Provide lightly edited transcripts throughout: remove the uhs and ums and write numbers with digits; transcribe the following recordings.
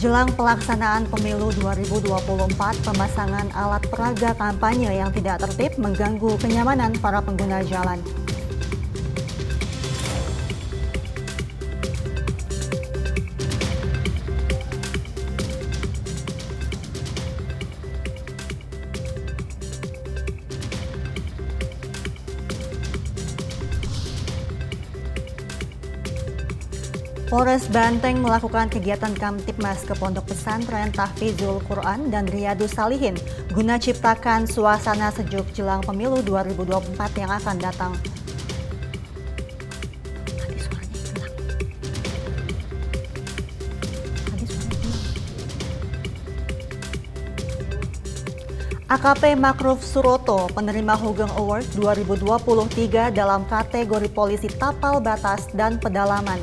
Jelang pelaksanaan pemilu 2024, pemasangan alat peraga kampanye yang tidak tertib mengganggu kenyamanan para pengguna jalan. Polres Banteng melakukan kegiatan Kamtibmas ke Pondok Pesantren Tahfizul Quran dan Riyadus Salihin guna ciptakan suasana sejuk jelang pemilu 2024 yang akan datang. AKP Makruf Suroto penerima Hugeng Award 2023 dalam kategori polisi tapal batas dan pedalaman.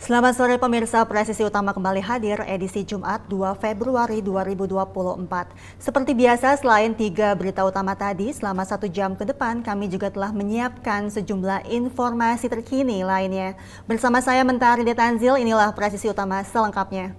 Selamat sore pemirsa, Presisi Utama kembali hadir edisi Jumat 2 Februari 2024. Seperti biasa, selain 3 berita utama tadi, selama 1 jam ke depan kami juga telah menyiapkan sejumlah informasi terkini lainnya. Bersama saya Mentari Detanzil, inilah Presisi Utama selengkapnya.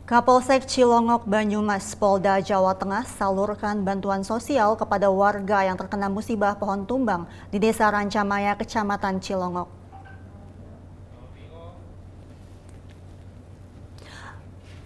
Kapolsek Cilongok Banyumas, Polda Jawa Tengah salurkan bantuan sosial kepada warga yang terkena musibah pohon tumbang di Desa Rancamaya, Kecamatan Cilongok.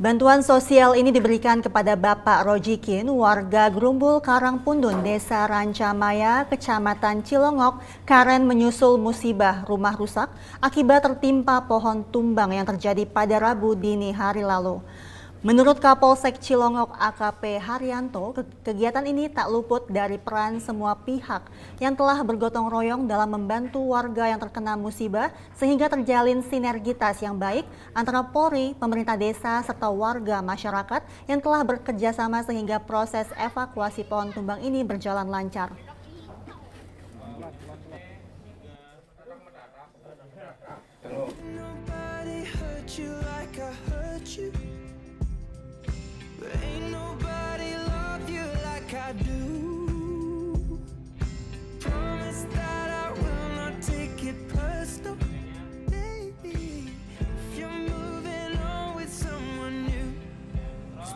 Bantuan sosial ini diberikan kepada Bapak Rojikin, warga Grumbul Karangpundun, Desa Rancamaya, Kecamatan Cilongok, karen menyusul musibah rumah rusak akibat tertimpa pohon tumbang yang terjadi pada Rabu dini hari lalu. Menurut Kapolsek Cilongok AKP Haryanto, kegiatan ini tak luput dari peran semua pihak yang telah bergotong royong dalam membantu warga yang terkena musibah sehingga terjalin sinergitas yang baik antara Polri, pemerintah desa, serta warga masyarakat yang telah bekerja sama sehingga proses evakuasi pohon tumbang ini berjalan lancar.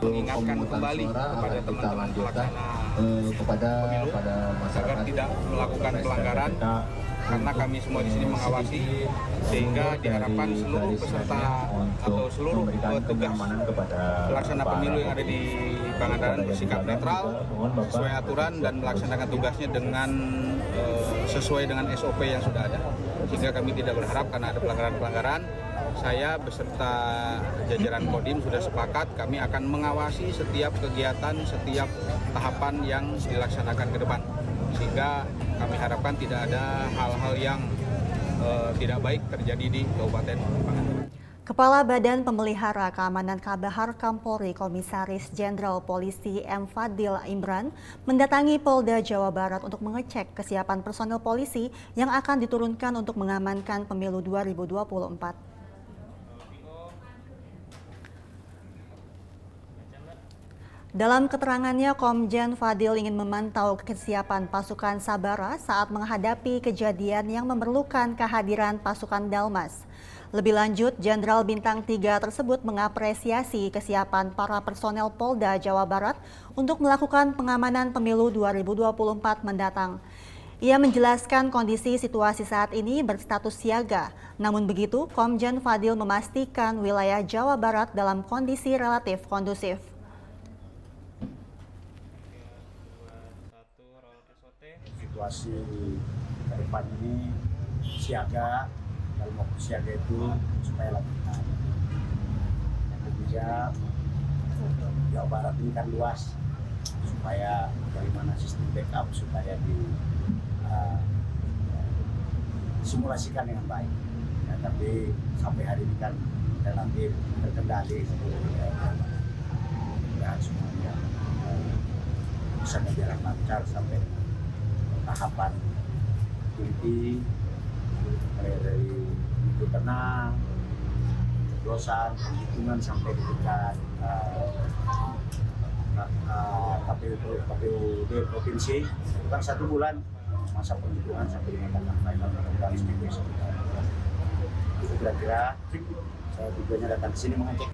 Mengingatkan kembali kepada teman-teman pelaksana pemilu agar tidak melakukan pelanggaran, karena kami semua di sini mengawasi, sehingga diharapkan seluruh peserta atau seluruh petugas pelaksana pemilu yang ada di Pangandaran bersikap netral sesuai aturan dan melaksanakan tugasnya dengan sesuai dengan SOP yang sudah ada, sehingga kami tidak berharap karena ada pelanggaran-pelanggaran. Saya beserta jajaran Kodim sudah sepakat kami akan mengawasi setiap kegiatan, setiap tahapan yang dilaksanakan ke depan, sehingga kami harapkan tidak ada hal-hal yang tidak baik terjadi di Kabupaten Pangandaran. Kepala Badan Pemelihara Keamanan Kabahar Kampolri Komisaris Jenderal Polisi M. Fadil Imran mendatangi Polda Jawa Barat untuk mengecek kesiapan personel polisi yang akan diturunkan untuk mengamankan pemilu 2024. Dalam keterangannya, Komjen Fadil ingin memantau kesiapan pasukan Sabara saat menghadapi kejadian yang memerlukan kehadiran pasukan Dalmas. Lebih lanjut, Jenderal Bintang 3 tersebut mengapresiasi kesiapan para personel Polda Jawa Barat untuk melakukan pengamanan pemilu 2024 mendatang. Ia menjelaskan kondisi situasi saat ini berstatus siaga. Namun begitu, Komjen Fadil memastikan wilayah Jawa Barat dalam kondisi relatif kondusif. Situasi ke depan ini siaga, dalam waktu siaga itu supaya lanjutan. Yang ketiga, Jawa Barat ini kan luas, supaya bagaimana sistem backup supaya disimulasikan dengan baik. Ya, tapi sampai hari ini kan relatif terkendali, dan semuanya bisa berjalan lancar sampai tahapan inti, mulai dari itu tenang, coblosan, penghitungan sampai di tingkat KPUD provinsi. Itu kan 1 bulan masa penghitungan sampai dinyatakan final dan itu kira-kira saya tujuannya datang ke sini mengecek.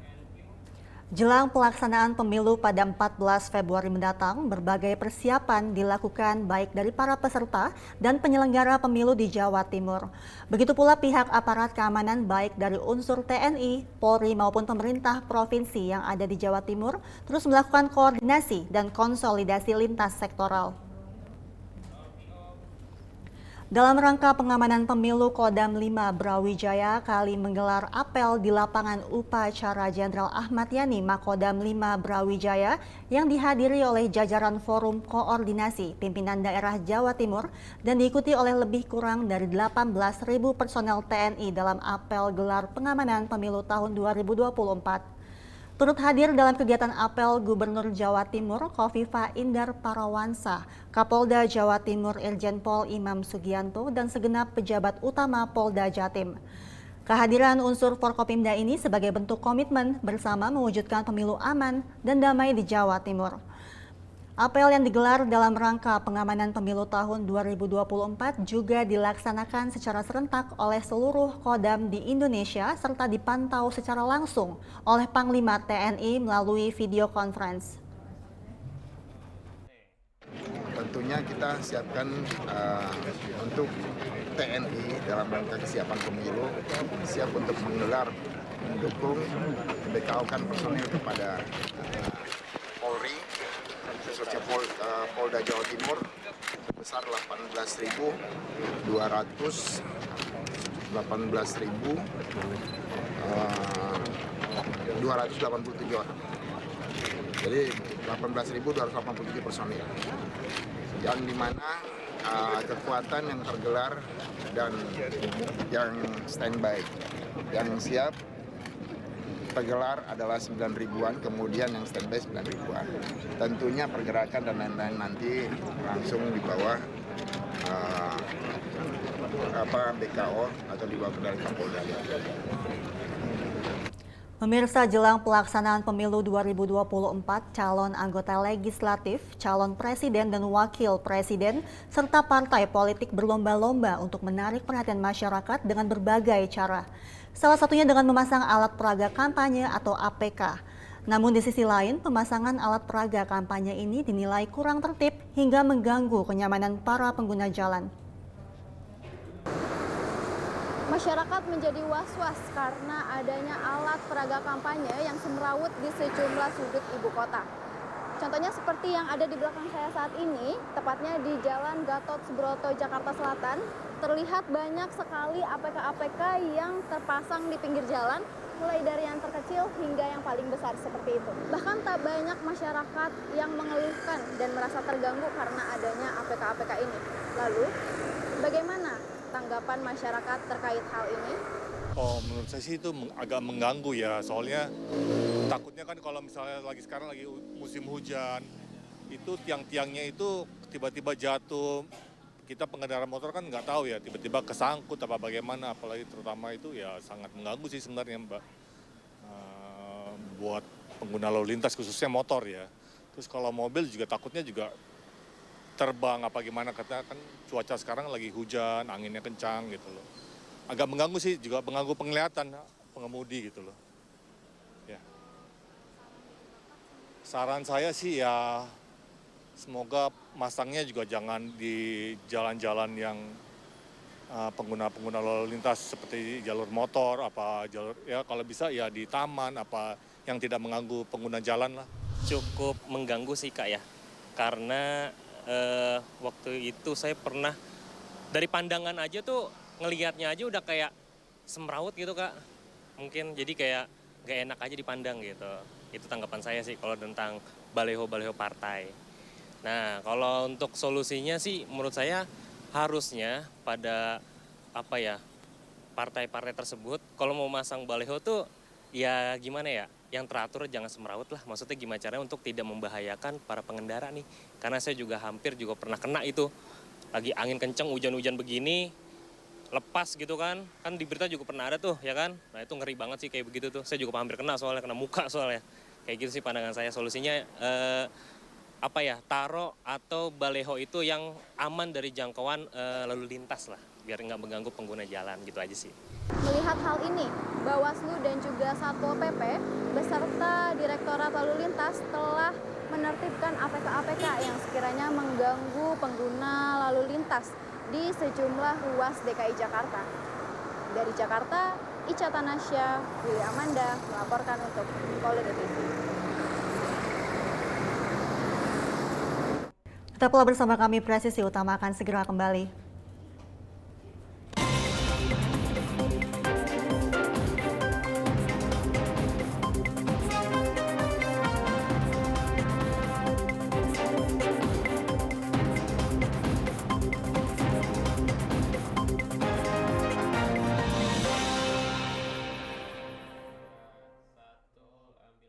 Jelang pelaksanaan pemilu pada 14 Februari mendatang, berbagai persiapan dilakukan baik dari para peserta dan penyelenggara pemilu di Jawa Timur. Begitu pula pihak aparat keamanan baik dari unsur TNI, Polri maupun pemerintah provinsi yang ada di Jawa Timur terus melakukan koordinasi dan konsolidasi lintas sektoral. Dalam rangka pengamanan pemilu, Kodam 5 Brawijaya kali menggelar apel di lapangan upacara Jenderal Ahmad Yani Makodam 5 Brawijaya yang dihadiri oleh jajaran Forum Koordinasi Pimpinan Daerah Jawa Timur dan diikuti oleh lebih kurang dari 18.000 personel TNI dalam apel gelar pengamanan pemilu tahun 2024. Turut hadir dalam kegiatan apel Gubernur Jawa Timur Khofifah Indar Parawansa, Kapolda Jawa Timur Irjen Pol Imam Sugianto, dan segenap pejabat utama Polda Jatim. Kehadiran unsur Forkopimda ini sebagai bentuk komitmen bersama mewujudkan pemilu aman dan damai di Jawa Timur. Apel yang digelar dalam rangka pengamanan pemilu tahun 2024 juga dilaksanakan secara serentak oleh seluruh Kodam di Indonesia serta dipantau secara langsung oleh Panglima TNI melalui video conference. Tentunya kita siapkan untuk TNI dalam rangka kesiapan pemilu, siap untuk menggelar, mendukung, membekaukan personil kepada Polri, khususnya Polda Jawa Timur sebesar 18.287 orang. Jadi 18.287 personil. Yang dimana kekuatan yang tergelar dan yang standby, yang siap tergelar adalah 9.000-an, kemudian yang standby 9.000-an. Tentunya pergerakan dan lain-lain nanti langsung di bawah BKO atau di bawah kendali Kapolda. Pemirsa, jelang pelaksanaan pemilu 2024, calon anggota legislatif, calon presiden dan wakil presiden, serta partai politik berlomba-lomba untuk menarik perhatian masyarakat dengan berbagai cara. Salah satunya dengan memasang alat peraga kampanye atau APK. Namun di sisi lain, pemasangan alat peraga kampanye ini dinilai kurang tertib hingga mengganggu kenyamanan para pengguna jalan. Masyarakat menjadi was-was karena adanya alat peraga kampanye yang semrawut di sejumlah sudut ibu kota. Contohnya seperti yang ada di belakang saya saat ini, tepatnya di Jalan Gatot Subroto, Jakarta Selatan, terlihat banyak sekali APK-APK yang terpasang di pinggir jalan, mulai dari yang terkecil hingga yang paling besar seperti itu. Bahkan tak banyak masyarakat yang mengeluhkan dan merasa terganggu karena adanya APK-APK ini. Lalu, bagaimana tanggapan masyarakat terkait hal ini? Oh, menurut saya sih itu agak mengganggu ya, soalnya takutnya kan kalau misalnya sekarang lagi musim hujan, itu tiang-tiangnya itu tiba-tiba jatuh. Kita pengendara motor kan nggak tahu ya, tiba-tiba kesangkut apa bagaimana, apalagi terutama itu ya sangat mengganggu sih sebenarnya Mbak. Buat pengguna lalu lintas khususnya motor ya. Terus kalau mobil juga takutnya juga terbang apa gimana, karena kan cuaca sekarang lagi hujan, anginnya kencang gitu loh. Agak mengganggu sih, juga mengganggu penglihatan pengemudi gitu loh. Ya. Saran saya sih ya semoga masangnya juga jangan di jalan-jalan yang pengguna-pengguna lalu lintas seperti jalur motor, apa jalur ya kalau bisa ya di taman apa yang tidak mengganggu pengguna jalan lah. Cukup mengganggu sih Kak ya, karena Waktu itu saya pernah dari pandangan aja tuh ngelihatnya aja udah kayak semrawut gitu Kak. Mungkin jadi kayak gak enak aja dipandang gitu. Itu tanggapan saya sih kalau tentang baliho-baliho partai. Nah kalau untuk solusinya sih menurut saya harusnya pada partai-partai tersebut kalau mau masang baliho tuh ya gimana ya, yang teratur, jangan semrawut lah. Maksudnya gimana caranya untuk tidak membahayakan para pengendara nih. Karena saya juga hampir pernah kena itu. Lagi angin kenceng, hujan-hujan begini, lepas gitu kan di berita juga pernah ada tuh ya kan. Nah itu ngeri banget sih kayak begitu tuh. Saya juga hampir kena soalnya, kena muka soalnya. Kayak gitu sih pandangan saya. Solusinya taruh atau baleho itu yang aman dari jangkauan lalu lintas lah, biar nggak mengganggu pengguna jalan gitu aja sih. Melihat hal ini, Bawaslu dan juga Satpol PP beserta Direktorat Lalu Lintas telah menertibkan APK-APK yang sekiranya mengganggu pengguna lalu lintas di sejumlah ruas DKI Jakarta. Dari Jakarta, Ica Tanasya, Willy Amanda melaporkan untuk Polda TV. Tetaplah bersama kami, Presisi Utama akan segera kembali.